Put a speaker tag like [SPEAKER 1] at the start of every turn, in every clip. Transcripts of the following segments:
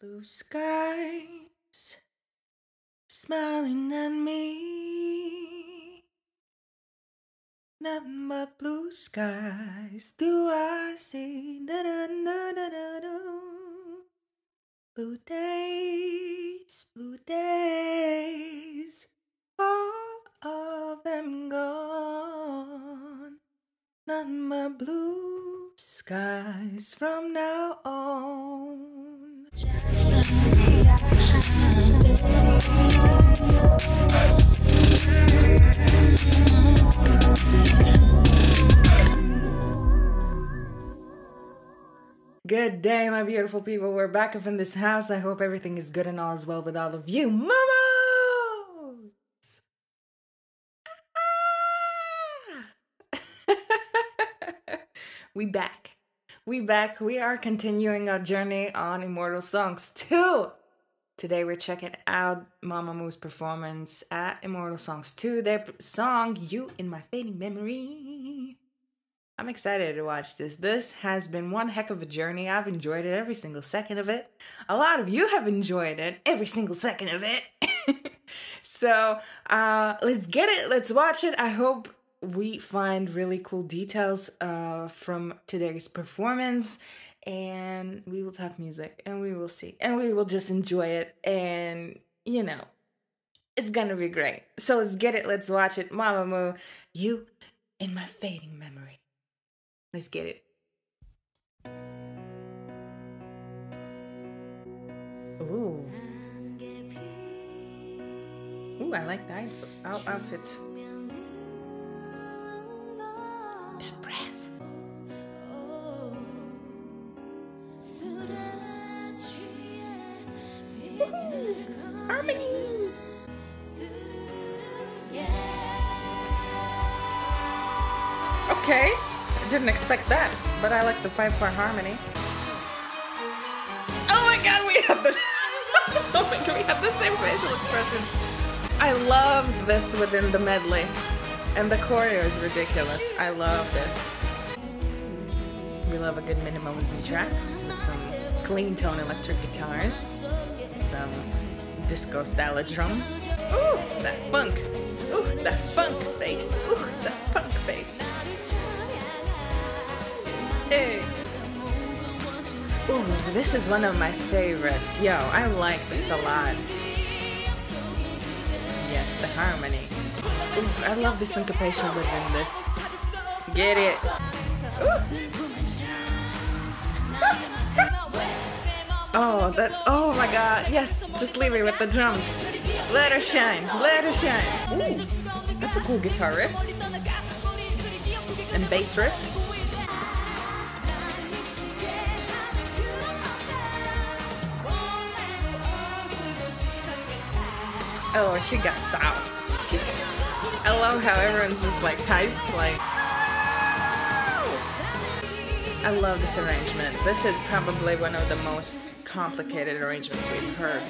[SPEAKER 1] Blue skies smiling at me. Nothing but blue skies do I see. Da, da, da, da, da, da. Blue days, all of them gone. Nothing but blue skies from now on. Good day, my beautiful people. We're back up in this house. I hope everything is good and all is well with all of you. Mamamoos! We back. We are continuing our journey on Immortal Songs 2. Today we're checking out MAMAMOO's performance at Immortal Songs 2. Their song, You in My Fading Memory. I'm excited to watch this. This has been one heck of a journey. I've enjoyed it every single second of it. A lot of you have enjoyed it every single second of it. So let's get it. Let's watch it. I hope we find really cool details from today's performance. And we will talk music. And we will see. And we will just enjoy it. And, you know, it's gonna be great. So let's get it. Let's watch it. MAMAMOO, You in My Fading Memory. Let's get it. Ooh. Ooh, I like the outfits. That breath. Woo-hoo. Harmony. Okay. Didn't expect that, but I like the 5-part harmony. Oh my god, we have the oh my god, we have the same facial expression. I love this within the medley, and the choreo is ridiculous. I love this. We love a good minimalism track with some clean tone electric guitars, some disco style drum. Ooh, that funk. Ooh, that funk bass. Ooh, that funk bass. Hey. Ooh, this is one of my favorites. Yo, I like this a lot. Yes, the harmony. Ooh, I love the syncopation within this. Get it. Oh my god. Yes, just leave it with the drums. Let her shine. Let her shine. Ooh, that's a cool guitar riff. And bass riff. Oh, she got sauce. I love how everyone's just like hyped, like. I love this arrangement. This is probably one of the most complicated arrangements we've heard.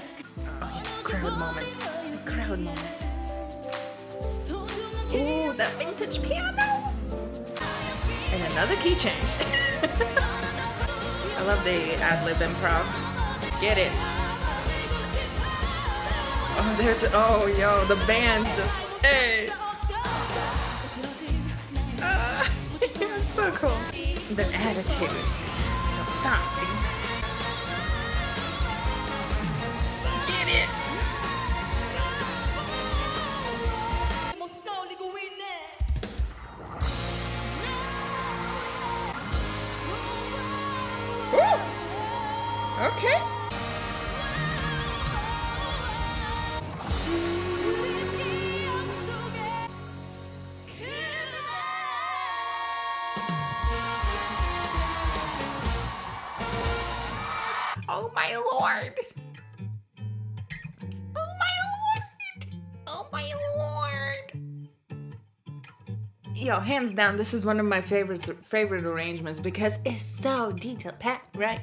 [SPEAKER 1] Oh yes, crowd moment. The crowd moment. Ooh, that vintage piano. And another key change. I love the ad-lib improv. Get it. Oh, yo, the band's just, hey. It's so cool. The attitude, so saucy. Get it. Ooh. Okay. Oh my lord! Oh my lord! Oh my lord! Yo, hands down, this is one of my favorite arrangements because it's so detail-packed, right?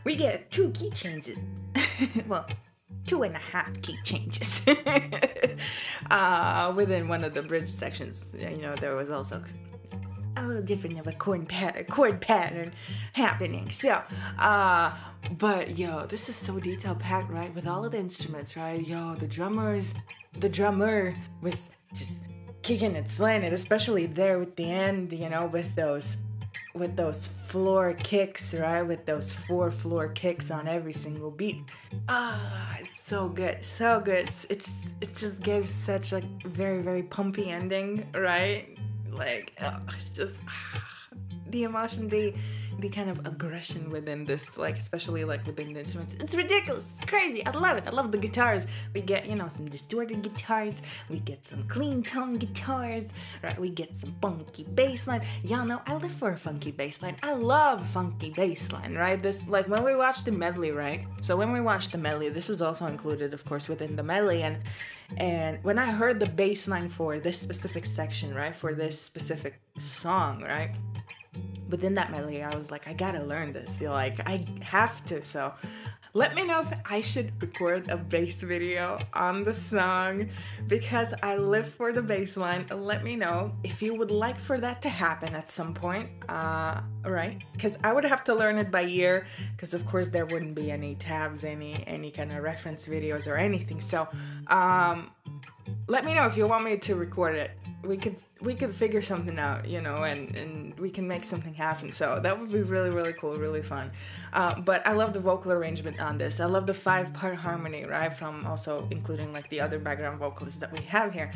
[SPEAKER 1] We get 2 key changes. Well, 2.5 key changes. Within one of the bridge sections, you know, there was also different of a chord pattern happening. So, but yo, this is so detail packed, right? With all of the instruments, right? Yo, the drummer was just kicking and slaying it, especially there with the end, you know, with those floor kicks, right? With those 4 floor kicks on every single beat. It's so good, so good. It just gave such a very, very pumpy ending, right? Like, it's just the emotion, the kind of aggression within this, like, especially like within the instruments. It's ridiculous. It's crazy. I love it. I love the guitars. We get, you know, some distorted guitars. We get some clean tone guitars, right? We get some funky bass line. Y'all know I live for a funky bass line. I love funky bass line, right? This, like, when we watched the medley, right? So when we watched the medley, this was also included, of course, within the medley. And when I heard the bass line for this specific section, right? For this specific song, right? Within that medley, I was like, I gotta learn this. Like, I have to. So let me know if I should record a bass video on the song, because I live for the bass line. Let me know if you would like for that to happen at some point. Right? Because I would have to learn it by ear, because of course there wouldn't be any tabs, any kind of reference videos or anything. So let me know if you want me to record it. We could figure something out, you know, and we can make something happen. So that would be really, really cool, really fun. But I love the vocal arrangement on this. I love the 5-part harmony, right? From also including like the other background vocalists that we have here.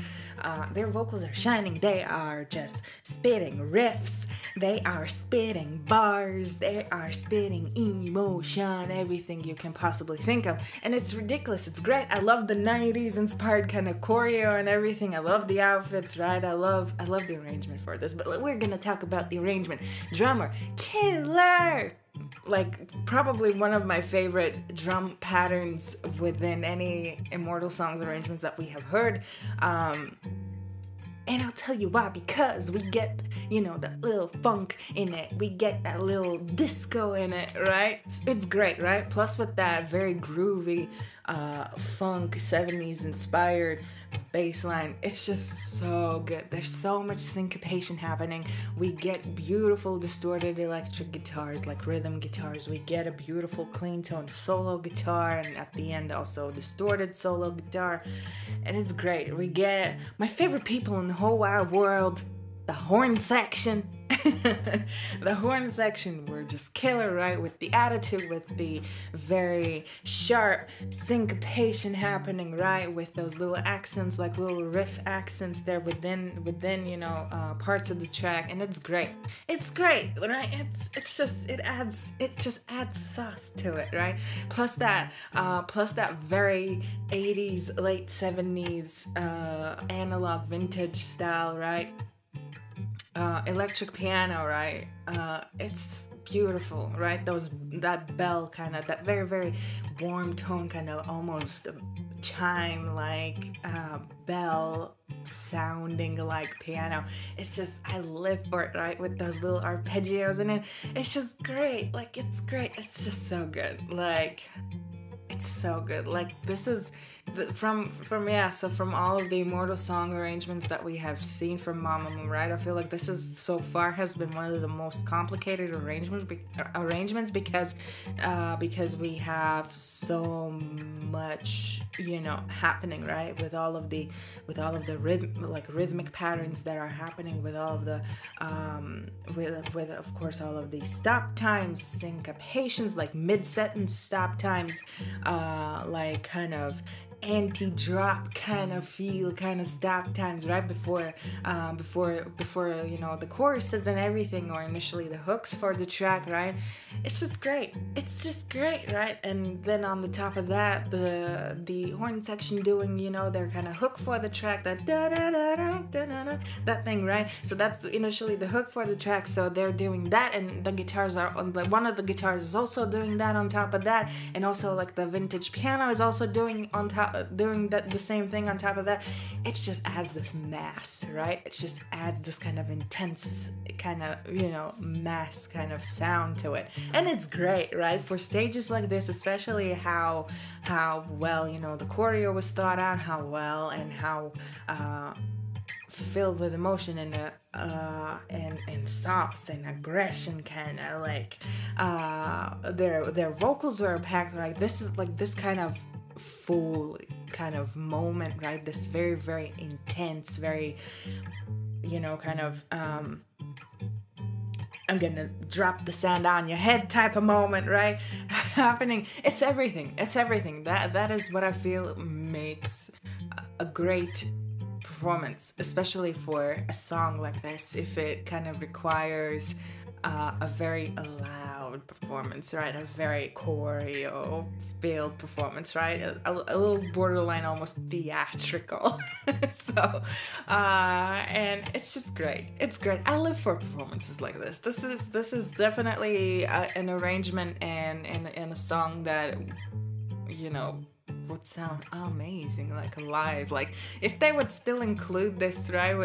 [SPEAKER 1] Their vocals are shining. They are just spitting riffs. They are spitting bars. They are spitting emotion, everything you can possibly think of. And it's ridiculous. It's great. I love the 90s inspired kind of choreo and everything. I love the outfits, right? I love the arrangement for this, but we're gonna talk about the arrangement. Drummer, killer! Like, probably one of my favorite drum patterns within any Immortal Songs arrangements that we have heard. And I'll tell you why, because we get, you know, that little funk in it. We get that little disco in it, right? It's great, right? Plus with that very groovy funk 70s inspired bass line, it's just so good. There's so much syncopation happening. We get beautiful distorted electric guitars, like rhythm guitars. We get a beautiful clean tone solo guitar, and at the end also distorted solo guitar, and it's great. We get my favorite people in the whole wide world, the horn section. The horn section were just killer, right? With the attitude, with the very sharp syncopation happening, right? With those little accents, like little riff accents there within you know, parts of the track, and it's great. It's great, right? It just adds sauce to it, right? Plus that very 80s, late 70s analog vintage style, right? Electric piano, right? It's beautiful, right? That bell kind of, that very, very warm tone, kind of almost chime like bell sounding like piano. It's just, I live for it, right? With those little arpeggios in it. It's just great. Like, it's great. It's just so good. Like, it's so good. Like, this is from all of the Immortal Song arrangements that we have seen from MAMAMOO, right? I feel like this is so far has been one of the most complicated arrangements because we have so much, you know, happening, right? With all of the rhythmic patterns that are happening, with all of the with of course all of the stop times, syncopations, like mid-sentence stop times, like kind of anti-drop kind of feel, kind of stop times right before you know, the choruses and everything, or initially the hooks for the track, right? It's just great. It's just great, right? And then on the top of that, the horn section doing, you know, their kind of hook for the track, that da da da da da da, that thing, right? So that's initially the hook for the track. So they're doing that, and the guitars are on, one of the guitars is also doing that on top of that, and also like the vintage piano is also doing that, the same thing on top of that. It just adds this mass, right? It just adds this kind of intense kind of, you know, mass kind of sound to it, and it's great, right? For stages like this, especially how well, you know, the choreo was thought out, how well and how filled with emotion and and sauce and aggression, kind of like their vocals were packed, right? This is like this kind of full kind of moment, right? This very, very intense, very, you know, kind of I'm gonna drop the sand on your head type of moment, right? Happening. It's everything. It's everything. That is what I feel makes a great performance, especially for a song like this. If it kind of requires a very loud performance, right? A very choreo-filled performance, right? A little borderline, almost theatrical. So, and it's just great. It's great. I live for performances like this. This is definitely an arrangement and a song that, you know, would sound amazing, like live. Like if they would still include this, right,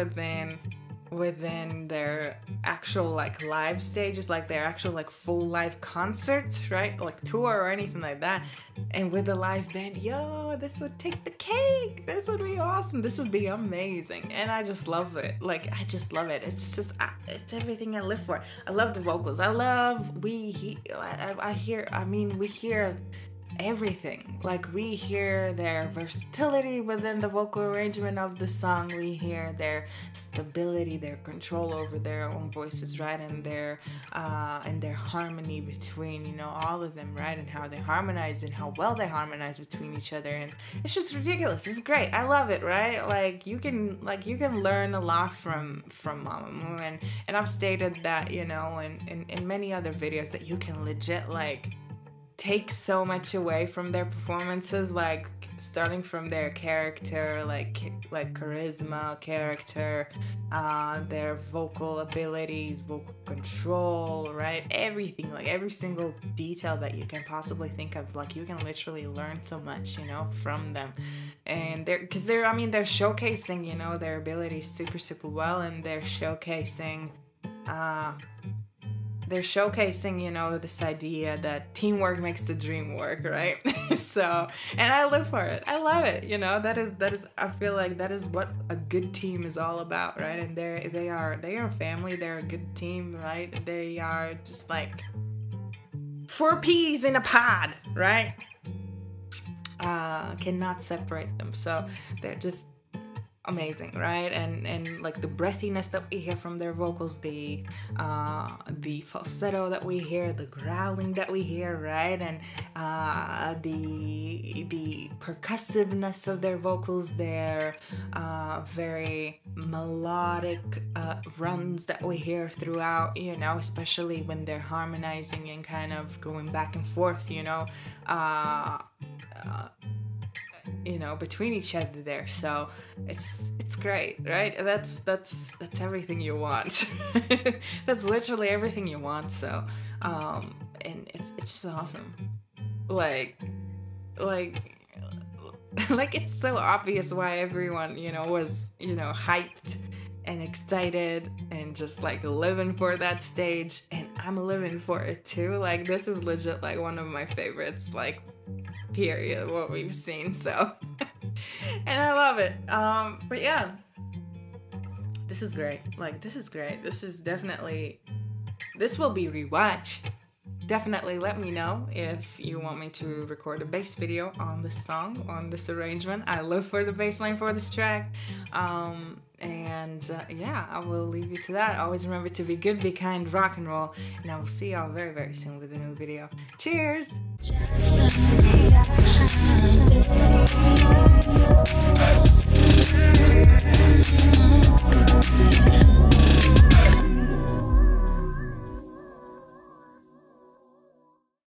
[SPEAKER 1] within their actual like live stages, like their actual like full live concerts, right, like tour or anything like that, and with a live band, yo, this would take the cake. This would be awesome. This would be amazing. And I just love it. Like I just love it. It's just it's everything I live for. I love the vocals. I love we hear everything. Like we hear their versatility within the vocal arrangement of the song. We hear their stability, their control over their own voices, right, and their harmony between, you know, all of them, right, and how they harmonize and how well they harmonize between each other. And it's just ridiculous. It's great. I love it, right? Like you can learn a lot from MAMAMOO, and I've stated that, you know, in many other videos, that you can legit like take so much away from their performances, like starting from their character, like charisma, character, their vocal abilities, vocal control, right? Everything, like every single detail that you can possibly think of, like you can literally learn so much, you know, from them. And they're showcasing, you know, their abilities super, super well, and they're showcasing, you know, this idea that teamwork makes the dream work, right? So, and I live for it. I love it. You know, that is, I feel like that is what a good team is all about, right? And they are a family. They're a good team, right? They are just like 4 peas in a pod, right? Cannot separate them. So they're just amazing, right? And like the breathiness that we hear from their vocals, the falsetto that we hear, the growling that we hear, right? And the percussiveness of their vocals, their very melodic runs that we hear throughout, you know, especially when they're harmonizing and kind of going back and forth, you know, between each other there. So it's great, right? That's everything you want. That's literally everything you want. So and it's just awesome. Like it's so obvious why everyone, you know, was, you know, hyped and excited and just like living for that stage, and I'm living for it too. Like this is legit like one of my favorites, like period, what we've seen. So and I love it. But yeah, this is great. Like this is great. This will be rewatched. Definitely let me know if you want me to record a bass video on this song, on this arrangement. I live for the bass line for this track. Yeah, I will leave you to that. Always remember to be good, be kind, rock and roll, and I will see y'all very, very soon with a new video. Cheers!